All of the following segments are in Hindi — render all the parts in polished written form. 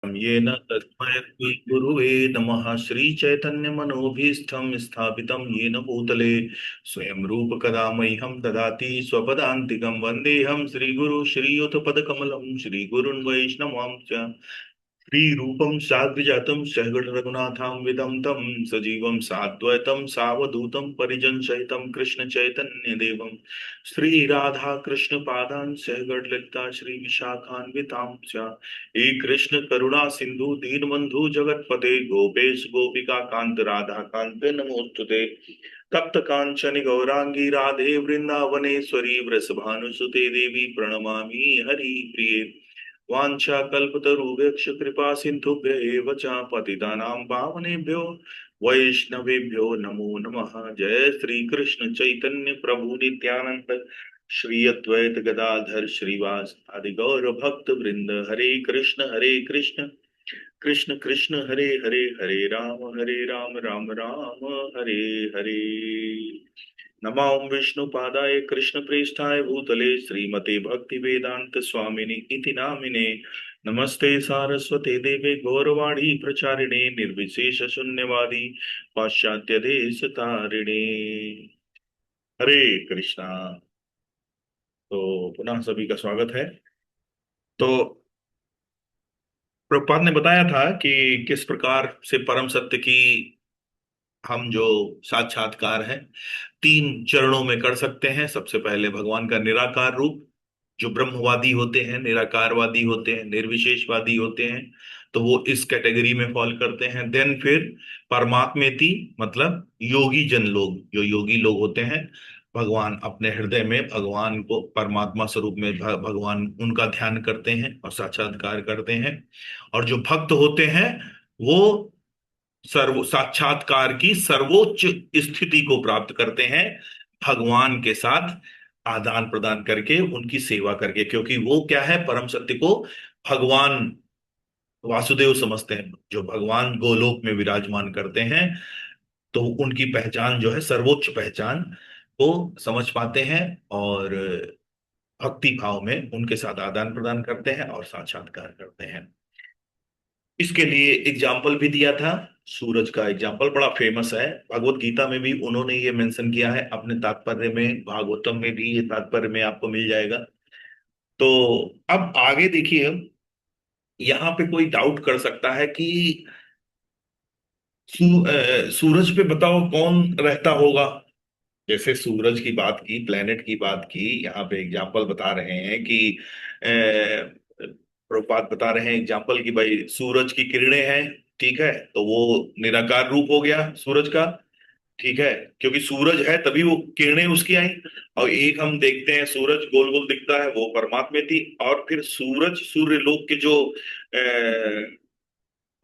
येन तस्मै गुरुवे नमः। श्री चैतन्य मनोभीष्टं स्थापितं येन भूतले स्वयं रूप कदा मह्यं ददाति स्वपदान्तिकं। वन्देऽहं श्रीगुरु श्रीयुतपदकमलं श्रीगुरुन् वैष्णवांश्च। श्रीरूपं साग्रजातं सहगण रघुनाथान्वितं तं सजीवं साद्वैतं सावधूतं परिजनसहितं कृष्ण चैतन्य देवं श्रीराधा कृष्ण पादान् सहगण ललिता श्री विशाखान्वितां च। हे कृष्ण करुणा सिंधु दीनबंधु जगतपते गोपेश गोपिका कांत राधा कांत नमोस्तुते। तप्त कांचन गौरांगी राधे वृंदावनेश्वरी वृषभानुसुते देवी प्रणमामि हरि प्रिये। वाञ्छाकल्पतरुभ्यश्च कृपा सिन्धुभ्य एव च पतितानां पावनेभ्यो वैष्णवेभ्यो नमो नमः। जय श्री कृष्ण चैतन्य प्रभु नित्यानंद श्री अद्वैत गदाधर श्रीवास आदि गौर भक्त वृंद। हरे कृष्ण कृष्ण कृष्ण हरे हरे राम राम हरे हरे। नमो विष्णुपादाय कृष्णप्रेष्ठाय भूतले श्रीमते भक्ति वेदांत स्वामिनि इति नामिने। नमस्ते सारस्वते देवे गौरवाणी प्रचारिणे निर्विशेष शून्यवादी पाश्चात्य देश तारिणे। हरे कृष्णा। तो पुनः सभी का स्वागत है। तो प्रभुपाद ने बताया था कि किस प्रकार से परम सत्य की हम जो साक्षात्कार है तीन चरणों में कर सकते हैं। सबसे पहले भगवान का निराकार रूप, जो ब्रह्मवादी होते हैं, निराकारवादी होते हैं, निर्विशेषवादी होते हैं, तो वो इस कैटेगरी में फॉल करते हैं। देन फिर परमात्मेति, मतलब योगी जन लोग, जो योगी लोग होते हैं, भगवान अपने हृदय में भगवान को परमात्मा स्वरूप में भगवान उनका ध्यान करते हैं और साक्षात्कार करते हैं। और जो भक्त होते हैं वो सर्व साक्षात्कार की सर्वोच्च स्थिति को प्राप्त करते हैं भगवान के साथ आदान प्रदान करके, उनकी सेवा करके। क्योंकि वो क्या है, परम सत्य को भगवान वासुदेव समझते हैं, जो भगवान गोलोक में विराजमान करते हैं। तो उनकी पहचान जो है, सर्वोच्च पहचान को समझ पाते हैं और भक्ति भाव में उनके साथ आदान प्रदान करते हैं और साक्षात्कार करते हैं। इसके लिए एग्जाम्पल भी दिया था। सूरज का एग्जाम्पल बड़ा फेमस है, भगवत गीता में भी उन्होंने ये मेंशन किया है अपने तात्पर्य में, भागवतम में भी ये तात्पर्य में आपको मिल जाएगा। तो अब आगे देखिए, यहाँ पे कोई डाउट कर सकता है कि सूरज पे बताओ कौन रहता होगा। जैसे सूरज की बात की, प्लेनेट की बात की, यहाँ पे एग्जाम्पल बता रहे हैं कि प्रभुपाद बता रहे हैं एग्जाम्पल कि भाई सूरज की किरणें हैं, ठीक है, तो वो निराकार रूप हो गया सूरज का, ठीक है, क्योंकि सूरज है तभी वो किरणें उसकी आई। और एक हम देखते हैं सूरज गोल गोल दिखता है, वो परमात्मा थी। और फिर सूरज सूर्य लोक के जो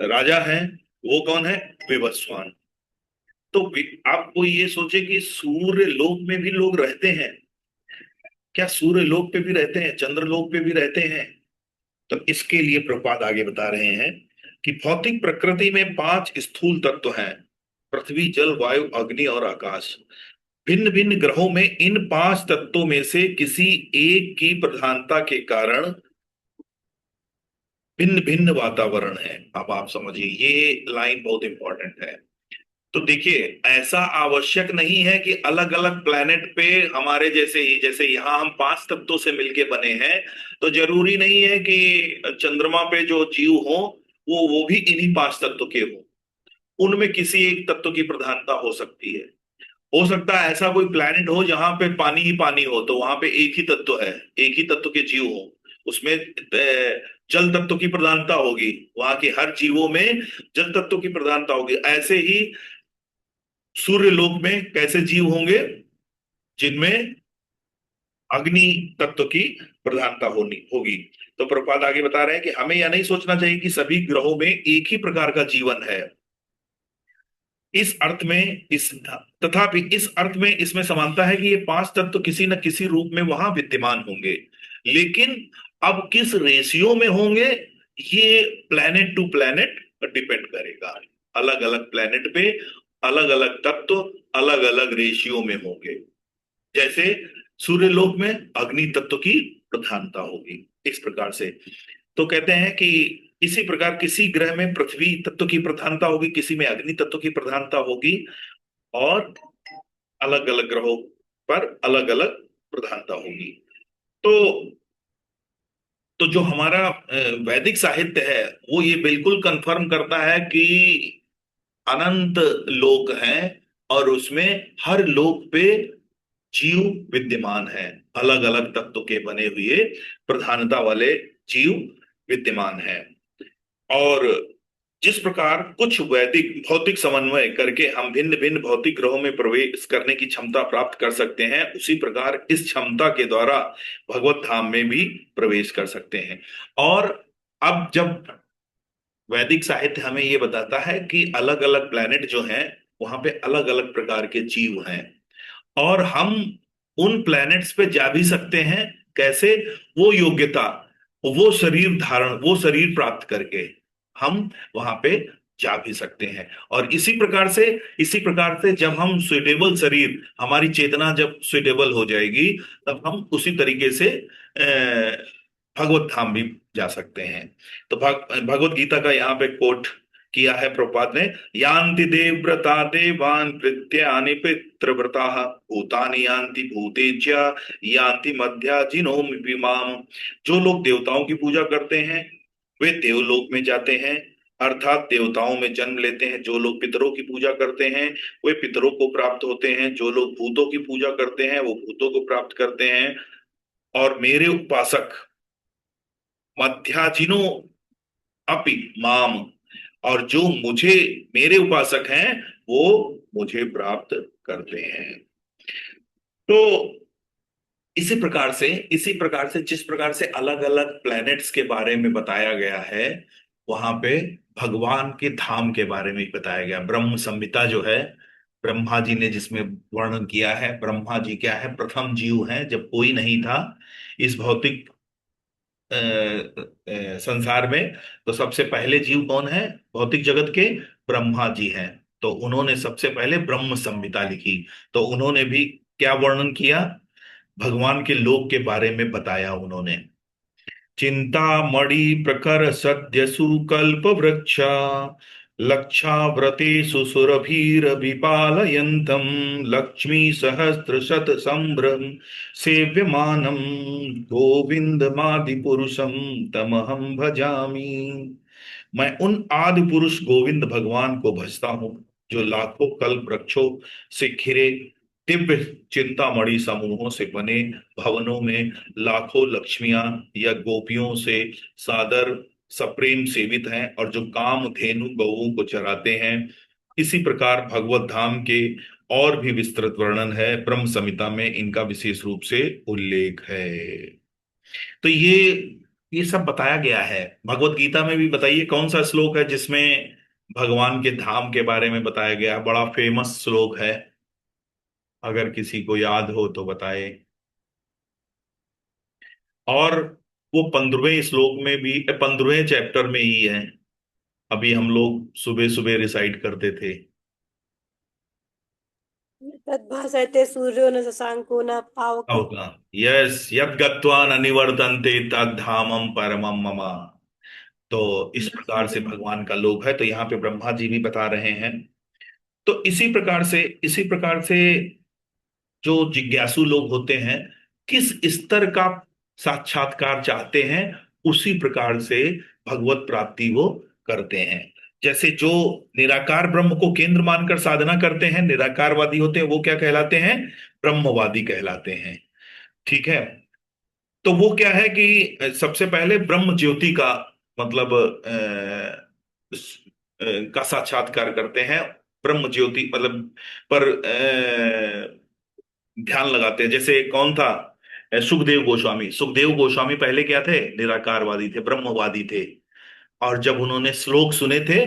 राजा हैं, वो कौन है, विवस्वान। तो आप वो ये सोचे कि सूर्य लोक में भी लोग रहते हैं क्या, सूर्य लोक पे भी रहते हैं, चंद्र लोक पे भी रहते हैं। तो इसके लिए प्रभुपाद आगे बता रहे हैं कि भौतिक प्रकृति में पांच स्थूल तत्व हैं, पृथ्वी जल वायु अग्नि और आकाश। भिन्न भिन्न ग्रहों में इन पांच तत्वों में से किसी एक की प्रधानता के कारण भिन्न भिन्न वातावरण है। अब आप समझिए, ये लाइन बहुत इंपॉर्टेंट है। तो देखिए, ऐसा आवश्यक नहीं है कि अलग अलग प्लेनेट पे हमारे जैसे ही, जैसे यहाँ हम पांच तत्वों से मिलके बने हैं, तो जरूरी नहीं है कि चंद्रमा पे जो जीव हो वो भी इन्हीं पांच तत्व के हो। उनमें किसी एक तत्व की प्रधानता हो सकती है। हो सकता है ऐसा कोई प्लेनेट हो जहां पे पानी ही पानी हो, तो वहां पे एक ही तत्व है, एक ही तत्व के जीव हो, उसमें जल तत्व की प्रधानता होगी, वहां के हर जीवों में जल तत्व की प्रधानता होगी। ऐसे ही सूर्य लोक में कैसे जीव होंगे, जिनमें अग्नि तत्व की प्रधानता होनी होगी। तो प्रभुपाद आगे बता रहे हैं कि हमें यह नहीं सोचना चाहिए कि सभी ग्रहों में एक ही प्रकार का जीवन है। इस अर्थ में इस तथापि इस अर्थ में इसमें समानता है कि ये पांच तत्व किसी न किसी रूप में वहां विद्यमान होंगे, लेकिन अब किस रेशियो में होंगे, ये प्लेनेट टू प्लेनेट डिपेंड करेगा। अलग अलग प्लेनेट पे अलग अलग तत्व अलग अलग रेशियो में होंगे। जैसे सूर्यलोक में अग्नि तत्व की प्रधानता होगी, इस प्रकार से। तो कहते हैं कि इसी प्रकार किसी ग्रह में पृथ्वी तत्व की प्रधानता होगी, किसी में अग्नि तत्व की प्रधानता होगी, और अलग अलग ग्रहों पर अलग अलग प्रधानता होगी। तो जो हमारा वैदिक साहित्य है वो ये बिल्कुल कंफर्म करता है कि अनंत लोक हैं, और उसमें हर लोक पे जीव विद्यमान है, अलग अलग तत्व के बने हुए प्रधानता वाले जीव विद्यमान हैं। और जिस प्रकार कुछ वैदिक भौतिक समन्वय करके हम भिन्न भिन्न भौतिक ग्रहों में प्रवेश करने की क्षमता प्राप्त कर सकते हैं, उसी प्रकार इस क्षमता के द्वारा भगवत धाम में भी प्रवेश कर सकते हैं। और अब जब वैदिक साहित्य हमें ये बताता है कि अलग अलग प्लैनेट जो हैं वहां पे अलग अलग प्रकार के जीव हैं, और हम उन प्लैनेट्स पे जा भी सकते हैं। कैसे? वो योग्यता, वो शरीर धारण, वो शरीर प्राप्त करके हम वहां पे जा भी सकते हैं। और इसी प्रकार से जब हम सुइटेबल शरीर, हमारी चेतना जब सुइटेबल हो जाएगी, तब हम उसी तरीके से भगवत धाम भी जा सकते हैं। तो भगवत गीता का यहाँ पे कोट किया है प्रभुपाद ने, यान्ति देवव्रता देवान् कृत्यानि पितृव्रता भूतानि यान्ति भूतेज्य यान्ति मध्याजिनो विमाम। जो लोग देवताओं की पूजा करते हैं वे देवलोक में जाते हैं, अर्थात देवताओं में जन्म लेते हैं। जो लोग पितरों की पूजा करते हैं वे पितरों को प्राप्त होते हैं, जो लोग भूतों की पूजा करते हैं वो भूतों को प्राप्त करते हैं। और मेरे उपासक मध्याजिनो अपि माम, और जो मुझे, मेरे उपासक हैं, वो मुझे प्राप्त करते हैं। तो इसी प्रकार से जिस प्रकार से अलग अलग प्लैनेट्स के बारे में बताया गया है, वहां पे भगवान के धाम के बारे में भी बताया गया। ब्रह्म संहिता जो है, ब्रह्मा जी ने जिसमें वर्णन किया है, ब्रह्मा जी क्या है, प्रथम जीव हैं, जब कोई नहीं था इस भौतिक संसार में। तो सबसे पहले जीव कौन है भौतिक जगत के? ब्रह्मा जी हैं। तो उन्होंने सबसे पहले ब्रह्म संहिता लिखी। तो उन्होंने भी क्या वर्णन किया? भगवान के लोक के बारे में बताया उन्होंने। चिंतामणि प्रकर सद्य सुकल्प वृक्ष लक्षाव्रतेषु सुरभिरभिपालयन्तम् लक्ष्मी सहस्र शत संभ्रम सेव्यमानं गोविंदमादि पुरुषं तमहं भजामि। मैं उन आदि पुरुष गोविंद भगवान को भजता हूँ, जो लाखों कल्प वृक्षों से घिरे दिव्य चिंतामणि समूहों से बने भवनों में लाखों लक्ष्मियां या गोपियों से सादर सप्रेम सेवित हैं, और जो काम धेनु गौओं को चराते हैं। इसी प्रकार भगवत धाम के और भी विस्तृत वर्णन है, ब्रह्म संहिता में इनका विशेष रूप से उल्लेख है। तो ये सब बताया गया है। भगवत गीता में भी बताइए कौन सा श्लोक है जिसमें भगवान के धाम के बारे में बताया गया है? बड़ा फेमस श्लोक है, अगर किसी को याद हो तो बताए। और वो 15वें श्लोक में भी, 15वें चैप्टर में ही है। अभी हम लोग सुबह सुबह रिसाइट करते थे। तद्भासयते सूर्यो न शशांको न पावकः। होगा। यस, यद गत्वा न निवर्तन्ते तद्धामम परमम मम। तो इस प्रकार से भगवान का लोक है। तो यहाँ पे ब्रह्मा जी भी बता रहे हैं। तो इसी प्रकार से जो जिज्ञासु लोग होते हैं, किस स्तर का साक्षात्कार चाहते हैं, उसी प्रकार से भगवत प्राप्ति वो करते हैं। जैसे जो निराकार ब्रह्म को केंद्र मानकर साधना करते हैं, निराकारवादी होते हैं, वो क्या कहलाते हैं? ब्रह्मवादी कहलाते हैं। ठीक है। तो वो क्या है कि सबसे पहले ब्रह्म ज्योति का मतलब का साक्षात्कार करते हैं। ब्रह्म ज्योति मतलब पर ध्यान लगाते हैं। जैसे कौन था? सुखदेव गोस्वामी। सुखदेव गोस्वामी पहले क्या थे? निराकारवादी थे, ब्रह्मवादी थे। और जब उन्होंने श्लोक सुने थे,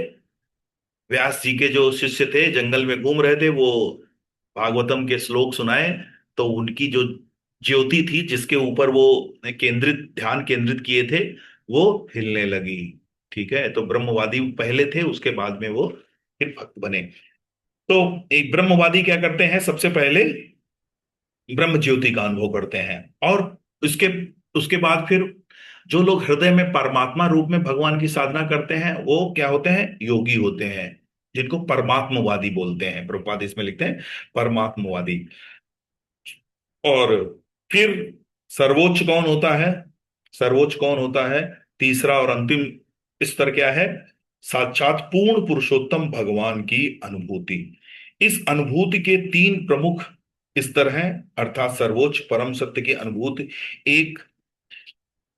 व्यास जी के जो शिष्य थे जंगल में घूम रहे थे, वो भागवतम के श्लोक सुनाए, तो उनकी जो ज्योति थी जिसके ऊपर वो ध्यान केंद्रित किए थे, वो हिलने लगी। ठीक है। तो ब्रह्मवादी पहले थे, उसके बाद में वो फिर भक्त बने। तो एक ब्रह्मवादी क्या करते हैं? सबसे पहले ब्रह्म ज्योति का अनुभव करते हैं, और उसके उसके बाद फिर जो लोग हृदय में परमात्मा रूप में भगवान की साधना करते हैं वो क्या होते हैं, योगी होते हैं, जिनको परमात्मवादी बोलते हैं। प्रभुपाद इसमें लिखते हैं परमात्मवादी। और फिर सर्वोच्च कौन होता है, सर्वोच्च कौन होता है, तीसरा और अंतिम स्तर क्या है, साक्षात पूर्ण पुरुषोत्तम भगवान की अनुभूति। इस अनुभूति के तीन प्रमुख स्तर हैं, अर्थात सर्वोच्च परम सत्य की अनुभूति एक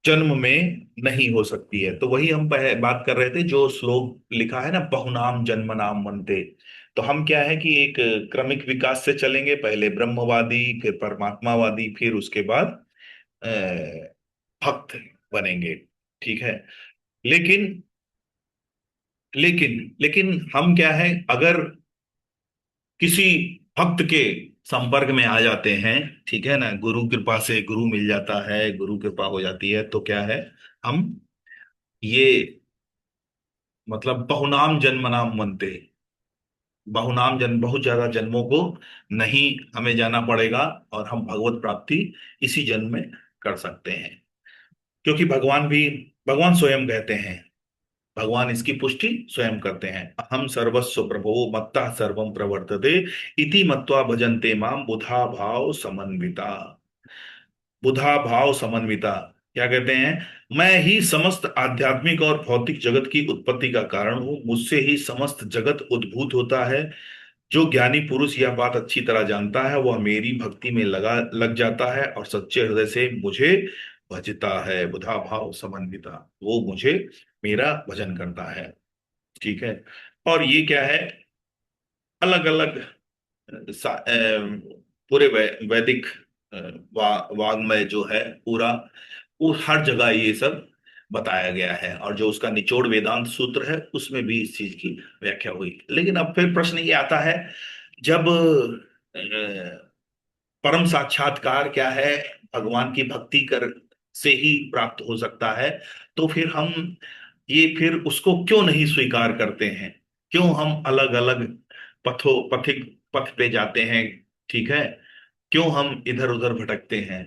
जन्म में नहीं हो सकती है। तो वही हम बात कर रहे थे, जो श्लोक लिखा है ना, बहुनाम जन्म नाम मनते। तो हम क्या है कि एक क्रमिक विकास से चलेंगे, पहले ब्रह्मवादी, फिर परमात्मावादी, फिर उसके बाद अ, भक्त बनेंगे। ठीक है। लेकिन लेकिन हम क्या है, अगर किसी भक्त के संपर्क में आ जाते हैं, ठीक है ना, गुरु कृपा से गुरु मिल जाता है, गुरु कृपा हो जाती है, तो क्या है, हम ये मतलब बहुनाम जन्म नाम मनते, बहुनाम जन्म, बहुत ज्यादा जन्मों को नहीं हमें जाना पड़ेगा, और हम भगवत प्राप्ति इसी जन्म में कर सकते हैं। क्योंकि भगवान स्वयं कहते हैं, भगवान इसकी पुष्टि स्वयं करते हैं, अहम सर्वस्व प्रभो मत्तः सर्वं प्रवर्तते इति मत्वा भजन्ते माम बुधा भाव समन्विता। बुधा भाव समन्विता क्या कहते हैं, मैं ही समस्त आध्यात्मिक और भौतिक जगत की उत्पत्ति का कारण हूं, मुझसे ही समस्त जगत उद्भूत होता है। जो ज्ञानी पुरुष यह बात अच्छी तरह जानता है वह मेरी भक्ति में लग जाता है और सच्चे हृदय से मुझे भजता है। बुधा भाव समन्विता, वो मुझे मेरा भजन करता है। ठीक है। और ये क्या है, अलग अलग पूरे वैदिक वाग्मय जो है पूरा, वो हर जगह ये सब बताया गया है, और जो उसका निचोड़ वेदांत सूत्र है उसमें भी इस चीज की व्याख्या हुई। लेकिन अब फिर प्रश्न ये आता है, जब परम साक्षात्कार क्या है, भगवान की भक्ति कर से ही प्राप्त हो सकता है, तो फिर हम ये फिर उसको क्यों नहीं स्वीकार करते हैं, क्यों हम अलग अलग पथिक पथ पे जाते हैं, ठीक है, क्यों हम इधर उधर भटकते हैं।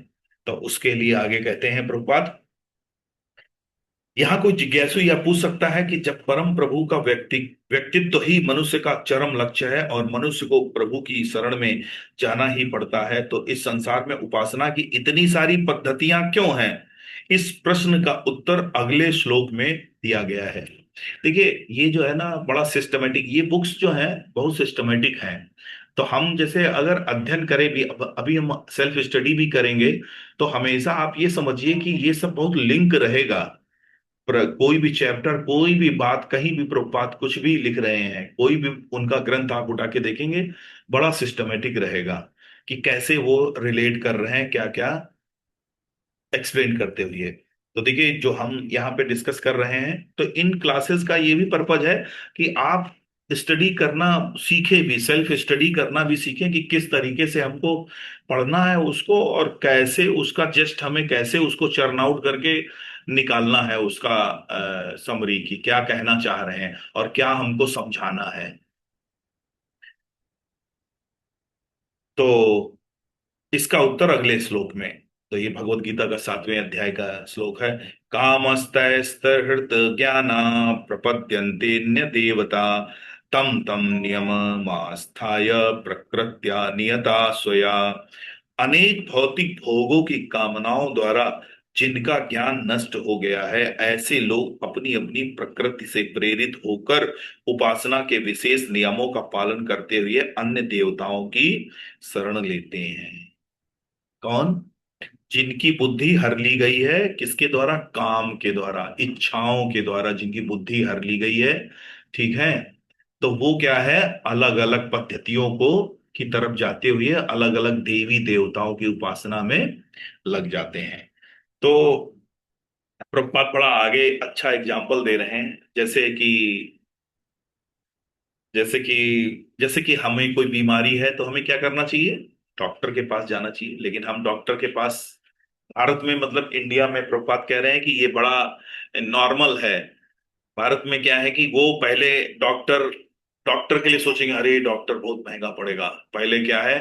तो उसके लिए आगे कहते हैं प्रभुपाद, यहाँ कोई जिज्ञासु यह पूछ सकता है कि जब परम प्रभु का व्यक्तित्व ही मनुष्य का चरम लक्ष्य है और मनुष्य को प्रभु की शरण में जाना ही पड़ता है, तो इस संसार में उपासना की इतनी सारी पद्धतियां क्यों हैं। इस प्रश्न का उत्तर अगले श्लोक में दिया गया है। देखिए ये जो है ना बड़ा सिस्टमेटिक, ये बुक्स जो है बहुत सिस्टमेटिक हैं। तो हम जैसे अगर अध्ययन करें भी, अभी हम सेल्फ स्टडी भी करेंगे, तो हमेशा आप ये समझिए कि ये सब बहुत लिंक रहेगा। कोई भी चैप्टर, कोई भी बात, कहीं भी प्रभुपाद कुछ भी लिख रहे हैं, कोई भी उनका ग्रंथ आप उठा के देखेंगे, बड़ा सिस्टमेटिक रहेगा कि कैसे वो रिलेट कर रहे हैं, क्या क्या एक्सप्लेन करते हुए। तो देखिए जो हम यहाँ पे डिस्कस कर रहे हैं, तो इन क्लासेस का ये भी पर्पज है कि आप स्टडी करना सीखे भी, सेल्फ स्टडी करना भी सीखें कि किस तरीके से हमको पढ़ना है उसको, और कैसे उसका जस्ट हमें कैसे उसको चर्न आउट करके निकालना है उसका समरी, की क्या कहना चाह रहे हैं और क्या हमको समझाना है। तो इसका उत्तर अगले श्लोक में। तो ये भगवत गीता का 7वें अध्याय का श्लोक है। कामस्तैस्तहृत ज्ञाना प्रपद्यन्ते देवता तम तम नियममास्थाय प्रकृत्या नियता स्वया। अनेक भौतिक भोगों की कामनाओं द्वारा जिनका ज्ञान नष्ट हो गया है, ऐसे लोग अपनी अपनी प्रकृति से प्रेरित होकर उपासना के विशेष नियमों का पालन करते हुए अन्य देवताओं की शरण लेते हैं। कौन, जिनकी बुद्धि हर ली गई है, किसके द्वारा, काम के द्वारा, इच्छाओं के द्वारा जिनकी बुद्धि हर ली गई है, ठीक है, तो वो क्या है, अलग अलग पद्धतियों को की तरफ जाते हुए अलग अलग देवी देवताओं की उपासना में लग जाते हैं। तो प्रभुपाद बड़ा आगे अच्छा एग्जाम्पल दे रहे हैं, जैसे कि हमें कोई बीमारी है तो हमें क्या करना चाहिए, डॉक्टर के पास जाना चाहिए। लेकिन हम डॉक्टर के पास भारत में, मतलब इंडिया में, प्रभुपाद कह रहे हैं कि ये बड़ा नॉर्मल है। भारत में क्या है कि वो पहले डॉक्टर डॉक्टर के लिए सोचेंगे, अरे डॉक्टर बहुत महंगा पड़ेगा। पहले क्या है,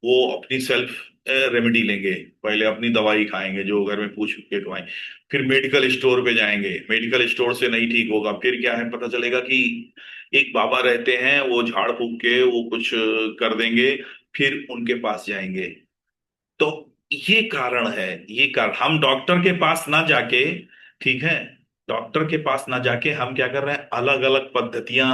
वो अपनी सेल्फ रेमेडी लेंगे, पहले अपनी दवाई खाएंगे जो घर में पूछ के खवाएं, फिर मेडिकल स्टोर पे जाएंगे, मेडिकल स्टोर से नहीं ठीक होगा, फिर क्या है, पता चलेगा कि एक बाबा रहते हैं, वो झाड़ फूक के वो कुछ कर देंगे, फिर उनके पास जाएंगे। तो ये कारण है, ये कारण हम डॉक्टर के पास ना जाके, ठीक है, डॉक्टर के पास ना जाके हम क्या कर रहे हैं, अलग अलग पद्धतियां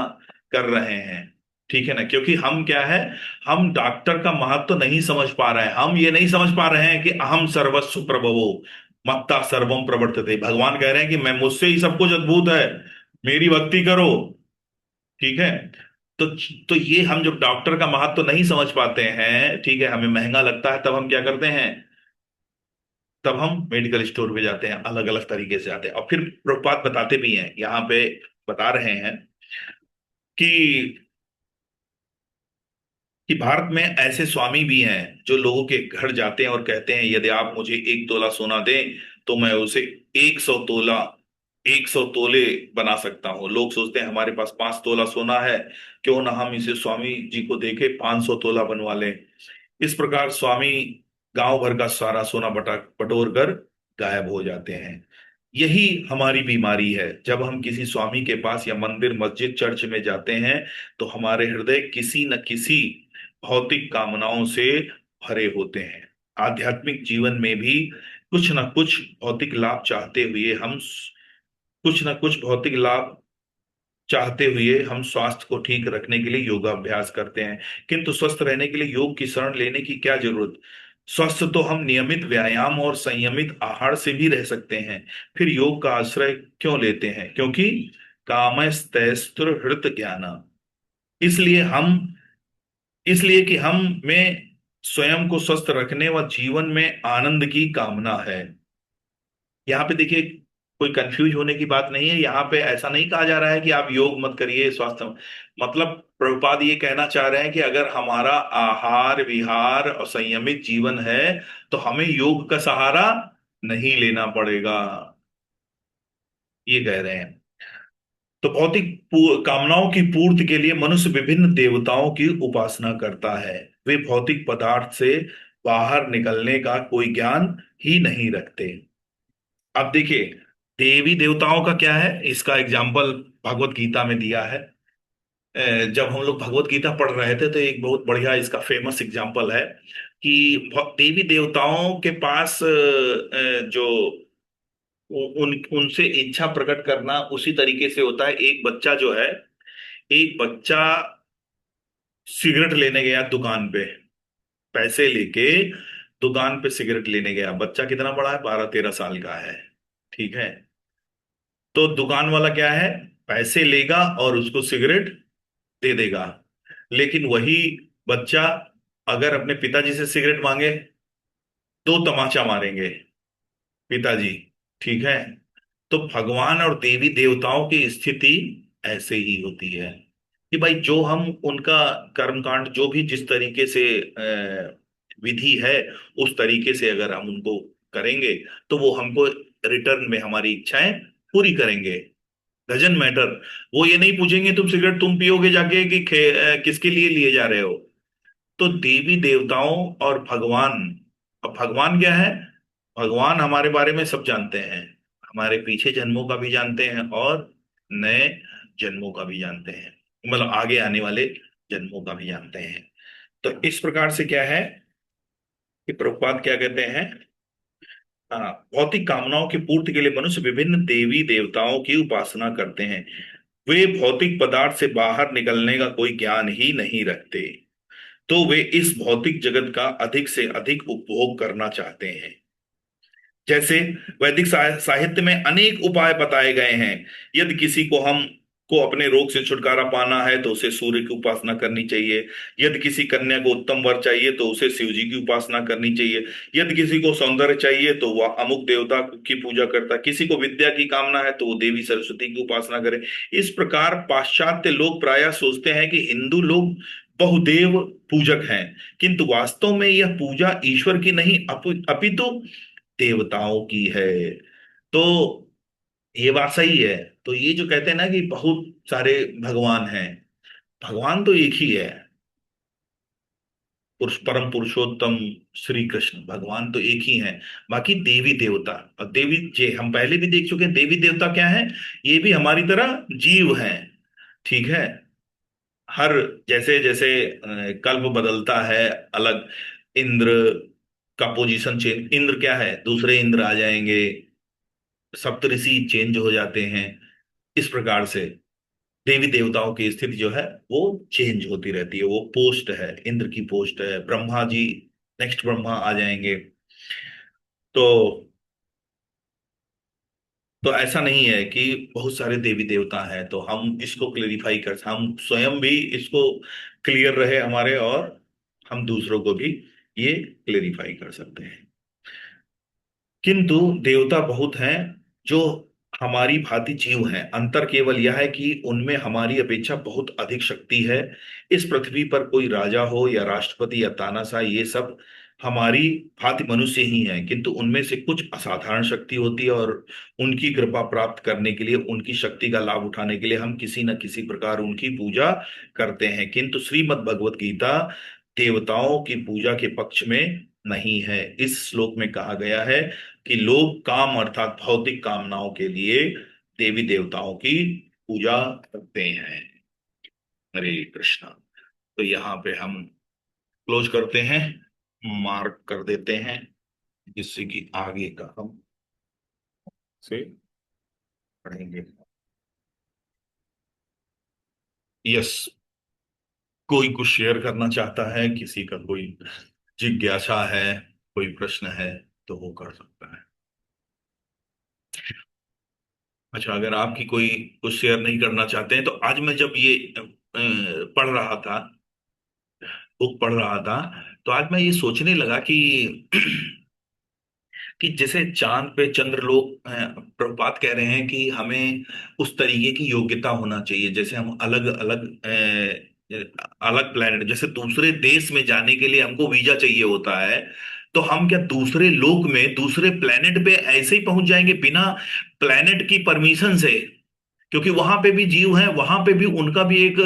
कर रहे हैं, ठीक है ना, क्योंकि हम क्या है, हम डॉक्टर का महत्व नहीं समझ पा रहे हैं, हम ये नहीं समझ पा रहे हैं कि अहम सर्वस्व प्रभवो मत्ता सर्वम प्रवर्तते, भगवान कह रहे हैं कि मैं, मुझसे ही सब कुछ अद्भुत है, मेरी भक्ति करो, ठीक है। तो तो ये हम जब डॉक्टर का महत्व नहीं समझ पाते हैं, ठीक है, हमें महंगा लगता है, तब हम क्या करते हैं, तब हम मेडिकल स्टोर पे जाते हैं, अलग अलग तरीके से आते हैं, और फिर प्रभुपाद बताते भी हैं यहाँ पे, बता रहे हैं कि भारत में ऐसे स्वामी भी हैं जो लोगों के घर जाते हैं और कहते हैं यदि आप मुझे 1 तोला सोना दें तो मैं उसे 100 तोला, 100 तोले बना सकता हूँ। लोग सोचते हैं हमारे पास 5 तोला सोना है, क्यों ना हम इसे स्वामी जी को देके 500 तोला बनवा लें। इस प्रकार स्वामी गांव भर का सारा सोना बटोर कर गायब हो जाते हैं। यही हमारी बीमारी है, जब हम किसी स्वामी के पास या मंदिर मस्जिद चर्च में जाते हैं तो हमारे हृदय किसी न किसी भौतिक कामनाओं से भरे होते हैं। आध्यात्मिक जीवन में भी कुछ न कुछ भौतिक लाभ चाहते हुए हम, कुछ न कुछ भौतिक लाभ चाहते हुए हम स्वास्थ्य को ठीक रखने के लिए योगाभ्यास करते हैं, किंतु स्वस्थ रहने के लिए योग की शरण लेने की क्या जरूरत। स्वस्थ तो हम नियमित व्यायाम और संयमित आहार से भी रह सकते हैं, फिर योग का आश्रय क्यों लेते हैं, क्योंकि कामस्तैस्त्र हृत ज्ञाना, इसलिए हम, इसलिए कि हम में स्वयं को स्वस्थ रखने व जीवन में आनंद की कामना है। यहाँ पे देखिए, कोई कंफ्यूज होने की बात नहीं है, यहाँ पे ऐसा नहीं कहा जा रहा है कि आप योग मत करिए स्वास्थ्य, मतलब प्रभुपाद ये कहना चाह रहे हैं कि अगर हमारा आहार विहार और संयमित जीवन है तो हमें योग का सहारा नहीं लेना पड़ेगा, ये कह रहे हैं। तो भौतिक कामनाओं की पूर्ति के लिए मनुष्य विभिन्न देवताओं की उपासना करता है, वे भौतिक पदार्थ से बाहर निकलने का कोई ज्ञान ही नहीं रखते। अब देखिए, देवी देवताओं का क्या है, इसका एग्जाम्पल भगवत गीता में दिया है। जब हम लोग भगवत गीता पढ़ रहे थे तो एक बहुत बढ़िया इसका फेमस एग्जाम्पल है कि देवी देवताओं के पास जो उनसे इच्छा प्रकट करना उसी तरीके से होता है। एक बच्चा जो है, एक बच्चा सिगरेट लेने गया दुकान पे, पैसे लेके दुकान पे सिगरेट लेने गया, बच्चा कितना बड़ा है, 12-13 साल का है, ठीक है। तो दुकान वाला क्या है, पैसे लेगा और उसको सिगरेट दे देगा, लेकिन वही बच्चा अगर अपने पिताजी से सिगरेट मांगे तो तमाचा मारेंगे पिताजी, ठीक है। तो भगवान और देवी देवताओं की स्थिति ऐसे ही होती है कि भाई जो हम उनका कर्मकांड जो भी जिस तरीके से विधि है, उस तरीके से अगर हम उनको करेंगे तो वो हमको रिटर्न में हमारी इच्छाएं पूरी करेंगे। डजन मैटर, वो ये नहीं पूछेंगे तुम सिगरेट तुम पियोगे जाके कि किसके लिए लिए जा रहे हो। तो देवी देवताओं और भगवान, अब भगवान क्या है, भगवान हमारे बारे में सब जानते हैं, हमारे पीछे जन्मों का भी जानते हैं और नए जन्मों का भी जानते हैं, मतलब आगे आने वाले जन्मों का भी जानते हैं। तो इस प्रकार से क्या है कि प्रभुपाद क्या कहते हैं, हाँ, भौतिक कामनाओं की पूर्ति के लिए मनुष्य विभिन्न देवी देवताओं की उपासना करते हैं, वे भौतिक पदार्थ से बाहर निकलने का कोई ज्ञान ही नहीं रखते, तो वे इस भौतिक जगत का अधिक से अधिक उपभोग करना चाहते हैं। जैसे वैदिक साहित्य में अनेक उपाय बताए गए हैं। यदि किसी को हम को अपने रोग से छुटकारा पाना है तो उसे सूर्य की उपासना करनी चाहिए, यदि किसी कन्या को उत्तम वर चाहिए तो उसे शिव जी की उपासना करनी चाहिए, यदि किसी को सौंदर्य चाहिए तो वह अमुक देवता की पूजा करता, किसी को विद्या की कामना है तो वो देवी सरस्वती की उपासना करे। इस प्रकार पाश्चात्य लोग प्रायः सोचते हैं कि हिंदू लोग बहुदेव पूजक हैं, किंतु वास्तव में यह पूजा ईश्वर की नहीं अपितु देवताओं की है। तो ये बात सही है। तो ये जो कहते हैं ना कि बहुत सारे भगवान हैं, भगवान तो एक ही है। परम पुरुषोत्तम श्री कृष्ण भगवान तो एक ही हैं। बाकी देवी देवता, और देवी जे हम पहले भी देख चुके हैं, देवी देवता क्या है, ये भी हमारी तरह जीव हैं। ठीक है। हर जैसे जैसे कल्प बदलता है, अलग इंद्र का पोजीशन चेंज, इंद्र क्या है, दूसरे इंद्र आ जाएंगे, सप्तऋषि चेंज हो जाते हैं। इस प्रकार से देवी देवताओं की स्थिति जो है वो चेंज होती रहती है। वो पोस्ट है, इंद्र की पोस्ट है, ब्रह्मा जी नेक्स्ट ब्रह्मा आ जाएंगे। तो तो ऐसा नहीं है कि बहुत सारे देवी देवता हैं। तो हम इसको क्लेरिफाई कर, हम स्वयं भी इसको क्लियर रहे हमारे, और हम दूसरों को भी ये क्लेरिफाई कर सकते हैं। किंतु देवता बहुत हैं जो हमारी भांति जीव हैं। अंतर केवल यह है कि उनमें हमारी अपेक्षा बहुत अधिक शक्ति है। इस पृथ्वी पर कोई राजा हो या राष्ट्रपति या तानाशाह, ये सब हमारी भांति मनुष्य ही हैं, किंतु उनमें से कुछ असाधारण शक्ति होती है, और उनकी कृपा प्राप्त करने के लिए, उनकी शक्ति का लाभ उठाने के लिए हम किसी न किसी प्रकार उनकी पूजा करते हैं। किंतु श्रीमद् भगवत गीता देवताओं की पूजा के पक्ष में नहीं है। इस श्लोक में कहा गया है कि लोग काम अर्थात भौतिक कामनाओं के लिए देवी देवताओं की पूजा करते हैं। हरे कृष्णा। तो यहाँ पे हम क्लोज करते हैं, मार्क कर देते हैं, जिससे कि आगे का हम से पढ़ेंगे। यस। कोई कुछ शेयर करना चाहता है, किसी का कोई जिज्ञासा है, कोई प्रश्न है, तो वो कर सकता है। अच्छा, अगर आपकी कोई कुछ शेयर नहीं करना चाहते हैं, तो आज मैं जब ये पढ़ रहा था, बुक पढ़ रहा था, तो आज मैं ये सोचने लगा कि कि जैसे चांद पे चंद्र लोग प्रभुपाद कह रहे हैं कि हमें उस तरीके की योग्यता होना चाहिए, जैसे हम अलग अलग अलग प्लेनेट, जैसे दूसरे देश में जाने के लिए हमको वीजा चाहिए होता है, तो हम क्या दूसरे लोक में, दूसरे प्लेनेट पे ऐसे ही पहुंच जाएंगे बिना प्लेनेट की परमिशन से? क्योंकि वहां पे भी जीव हैं, वहां पे भी उनका भी एक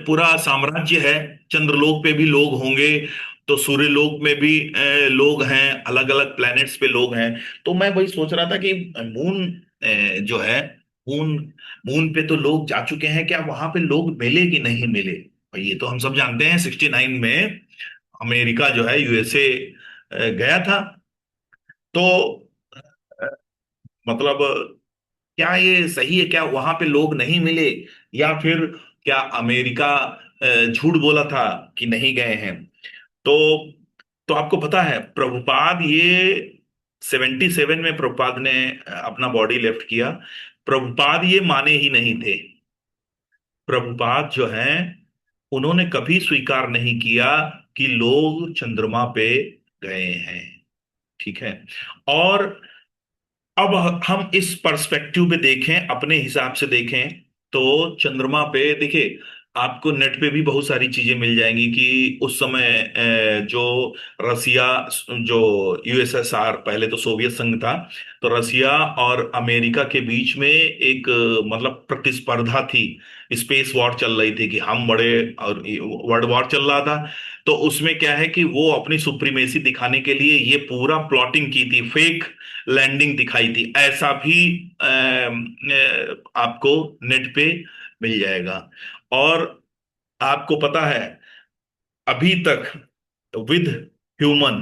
पूरा साम्राज्य है। चंद्रलोक पे भी लोग होंगे, तो सूर्यलोक में भी लोग हैं, अलग अलग प्लैनेट्स पे लोग हैं। तो मैं वही सोच रहा था कि मून जो है, मून मून पे तो लोग जा चुके हैं, क्या वहां पे लोग मिले कि नहीं मिले? और ये तो हम सब जानते हैं, 69 में अमेरिका जो है, यूएसए गया था। तो अ, मतलब क्या ये सही है, क्या वहां पे लोग नहीं मिले, या फिर क्या अमेरिका झूठ बोला था कि नहीं गए हैं? तो तो आपको पता है, प्रभुपाद ये 77 में प्रभुपाद ने अपना बॉडी लेफ्ट किया। प्रभुपाद ये माने ही नहीं थे। प्रभुपाद जो हैं, उन्होंने कभी स्वीकार नहीं किया कि लोग चंद्रमा पे गए हैं। ठीक है। और अब हम इस पर्सपेक्टिव पे देखें, अपने हिसाब से देखें, तो चंद्रमा पे देखिए, आपको नेट पे भी बहुत सारी चीजें मिल जाएंगी कि उस समय जो रसिया, जो यूएसएसआर, पहले तो सोवियत संघ था, तो रसिया और अमेरिका के बीच में एक मतलब प्रतिस्पर्धा थी। स्पेस वॉर चल रही थी कि हम बड़े, और वर्ल्ड वॉर चल रहा था। तो उसमें क्या है कि वो अपनी सुप्रीमेसी दिखाने के लिए ये पूरा प्लॉटिंग की थी, फेक लैंडिंग दिखाई थी। ऐसा भी आपको नेट पे मिल जाएगा। और आपको पता है, अभी तक विद ह्यूमन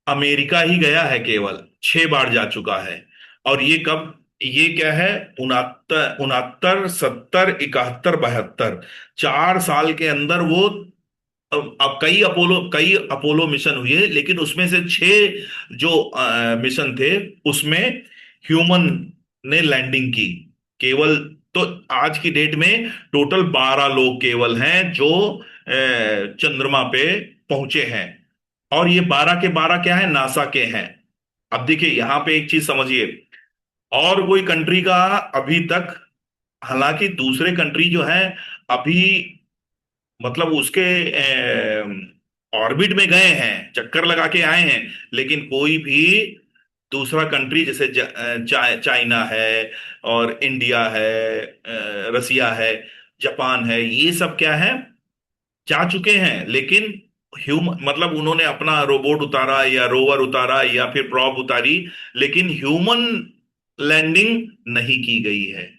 अमेरिका ही गया है, केवल 6 बार जा चुका है। और ये कब, ये क्या है, 69 69 70 71 72, 4 साल के अंदर वो, अब कई अपोलो मिशन हुए, लेकिन उसमें से 6 जो मिशन थे, उसमें ह्यूमन ने लैंडिंग की केवल। तो आज की डेट में टोटल 12 लोग केवल हैं जो चंद्रमा पे पहुंचे हैं। और ये 12 के 12 क्या है, नासा के हैं। अब देखिए यहां पे एक चीज समझिए, और कोई कंट्री का अभी तक, हालांकि दूसरे कंट्री जो है अभी, मतलब उसके ऑर्बिट में गए हैं, चक्कर लगा के आए हैं, लेकिन कोई भी दूसरा कंट्री जैसे चाइना है, और इंडिया है, रसिया है, जापान है, ये सब क्या है, जा चुके हैं, लेकिन ह्यूमन मतलब उन्होंने अपना रोबोट उतारा या रोवर उतारा या फिर प्रॉब उतारी, लेकिन ह्यूमन लैंडिंग नहीं की गई है।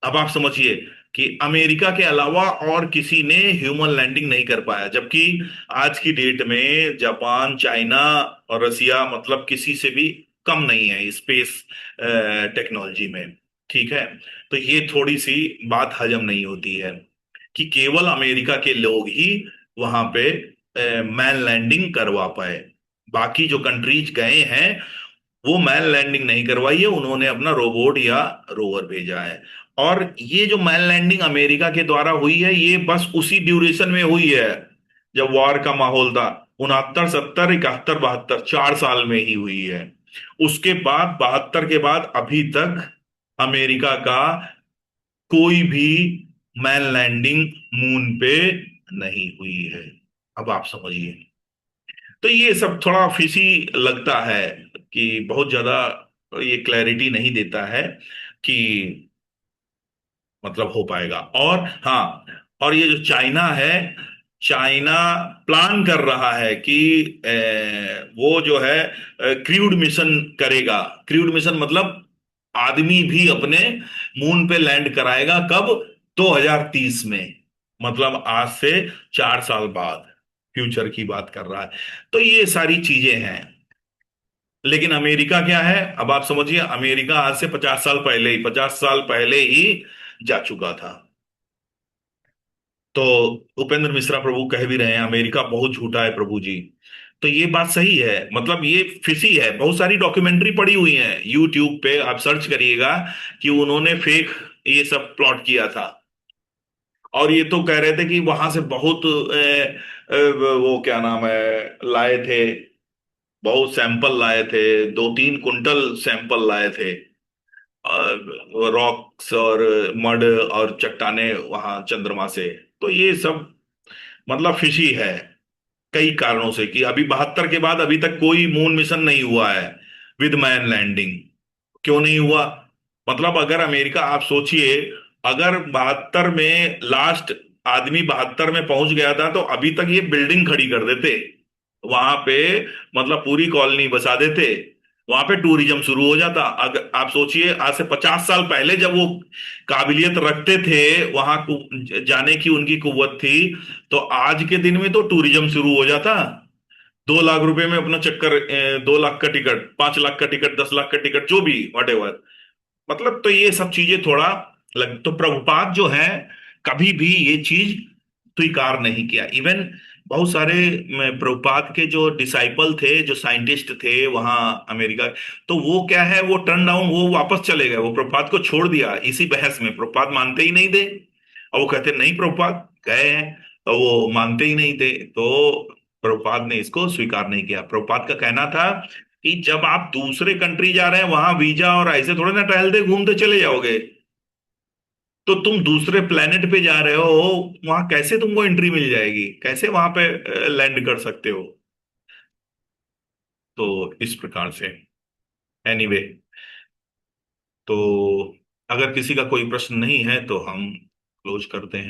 अब आप समझिए कि अमेरिका के अलावा और किसी ने ह्यूमन लैंडिंग नहीं कर पाया, जबकि आज की डेट में जापान, चाइना और रसिया मतलब किसी से भी कम नहीं है स्पेस टेक्नोलॉजी में। ठीक है। तो ये थोड़ी सी बात हजम नहीं होती है कि केवल अमेरिका के लोग ही वहां पे मैन लैंडिंग करवा पाए। बाकी जो कंट्रीज गए हैं वो मैन लैंडिंग नहीं करवाई है, उन्होंने अपना रोबोट या रोवर भेजा है। और ये जो मैन लैंडिंग अमेरिका के द्वारा हुई है ये बस उसी ड्यूरेशन में हुई है जब वॉर का माहौल था। 69, 70, 71, 72 4 साल में ही हुई है। उसके बाद 72 के बाद अभी तक अमेरिका का कोई भी मैन लैंडिंग मून पे नहीं हुई है। अब आप समझिए। तो ये सब थोड़ा फिशी लगता है कि बहुत ज्यादा ये क्लैरिटी नहीं देता है कि मतलब हो पाएगा। और हाँ, और ये जो चाइना है, चाइना प्लान कर रहा है कि वो जो है क्रूड मिशन करेगा। क्रूड मिशन मतलब आदमी भी अपने मून पे लैंड कराएगा। कब? 2030 में, मतलब आज से 4 साल बाद, फ्यूचर की बात कर रहा है। तो ये सारी चीजें हैं। लेकिन अमेरिका क्या है, अब आप समझिए, अमेरिका आज से 50 साल पहले ही, 50 साल पहले ही जा चुका था। तो उपेंद्र मिश्रा प्रभु कह भी रहे हैं अमेरिका बहुत झूठा है प्रभु जी। तो ये बात सही है, मतलब ये फिशी है। बहुत सारी डॉक्यूमेंट्री पड़ी हुई है यूट्यूब पे, आप सर्च करिएगा कि उन्होंने फेक ये सब प्लॉट किया था। और ये तो कह रहे थे कि वहां से बहुत वो क्या नाम है लाए थे, बहुत सैंपल लाए थे, 2-3 कुंटल सैंपल लाए थे, रॉक्स और मड और चट्टाने वहां चंद्रमा से। तो ये सब मतलब फिशी है कई कारणों से कि अभी 72 के बाद अभी तक कोई मून मिशन नहीं हुआ है विद मैन लैंडिंग। क्यों नहीं हुआ? मतलब अगर अमेरिका, आप सोचिए, अगर 72 में लास्ट आदमी 72 में पहुंच गया था तो अभी तक ये बिल्डिंग खड़ी कर देते वहां पे, मतलब पूरी कॉलोनी बसा देते, वहां पे टूरिज्म शुरू हो जाता। अगर आप सोचिए आज से 50 साल पहले जब वो काबिलियत रखते थे वहां जाने की, उनकी कुव्वत थी, तो आज के दिन में तो टूरिज्म शुरू हो जाता। 2 लाख रुपए में अपना चक्कर, 2 लाख का टिकट, 5 लाख का टिकट, 10 लाख का टिकट, जो भी वट एवर। मतलब तो ये सब चीजें थोड़ा तो प्रभुपाद जो है कभी भी ये चीज स्वीकार नहीं किया। इवन बहुत सारे प्रभुपाद के जो डिसाइपल थे, जो साइंटिस्ट थे वहां अमेरिका, तो वो क्या है, वो टर्न डाउन, वो वापस चले गए, वो प्रभुपाद को छोड़ दिया इसी बहस में। प्रभुपाद मानते ही नहीं थे और वो कहते नहीं प्रभुपाद गए हैं, और वो मानते ही नहीं थे। तो प्रभुपाद ने इसको स्वीकार नहीं किया। प्रभुपाद का कहना था कि जब आप दूसरे कंट्री जा रहे हैं वहां वीजा और ऐसे थोड़े ना टहलते घूमते चले जाओगे, तो तुम दूसरे प्लेनेट पे जा रहे हो, वहां कैसे तुमको एंट्री मिल जाएगी, कैसे वहां पे लैंड कर सकते हो? तो इस प्रकार से एनीवे, तो अगर किसी का कोई प्रश्न नहीं है तो हम क्लोज करते हैं।